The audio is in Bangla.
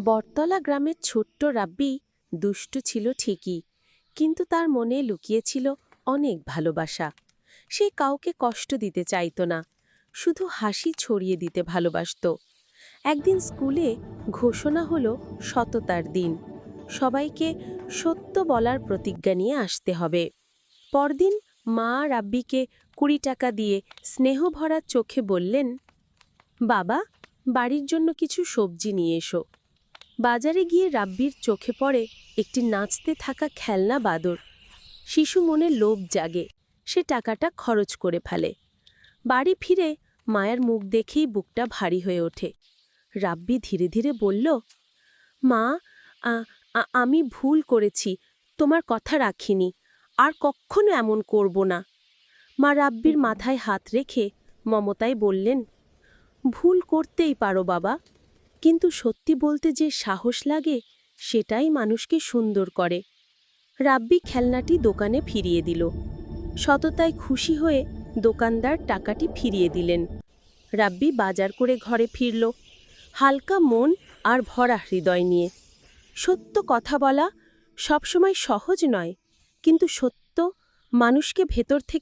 বটতলা গ্রামের ছোট্ট রাব্বি দুষ্টু ছিল ঠিকই, কিন্তু তার মনে লুকিয়েছিল অনেক ভালোবাসা। সে কাউকে কষ্ট দিতে চাইত না, শুধু হাসি ছড়িয়ে দিতে ভালোবাসত। একদিন স্কুলে ঘোষণা হলো সততার দিন। সবাইকে সত্য বলার প্রতিজ্ঞা নিয়ে আসতে হবে। পরদিন মা রাব্বিকে 20 টাকা দিয়ে স্নেহভরা চোখে বললেন, বাবা, বাড়ির জন্য কিছু সবজি নিয়ে এসো। বাজারে গিয়ে রাব্বির চোখে পড়ে একটি নাচতে থাকা খেলনা বাদর। শিশু মনে লোভ জাগে, সে টাকাটা খরচ করে ফেলে। বাড়ি ফিরে মায়ের মুখ দেখেই বুকটা ভারী হয়ে ওঠে। রাব্বি ধীরে ধীরে বলল, মা, আমি ভুল করেছি, তোমার কথা রাখিনি, আর কখনো এমন করব না। মা রাব্বির মাথায় হাত রেখে মমতায় বললেন, ভুল করতেই পারো বাবা, কিন্তু সত্যি বলতে যে সাহস লাগে সেটাই মানুষকে সুন্দর করে। রাব্বি খেলনাটি দোকানে ফিরিয়ে দিল। সততায় খুশি হয়ে দোকানদার টাকাটি ফিরিয়ে দিলেন। রাব্বি বাজার করে ঘরে ফিরল, হালকা মন আর ভরা হৃদয় নিয়ে। সত্য কথা বলা সবসময় সহজ নয়, কিন্তু সত্য মানুষকে ভেতর থেকে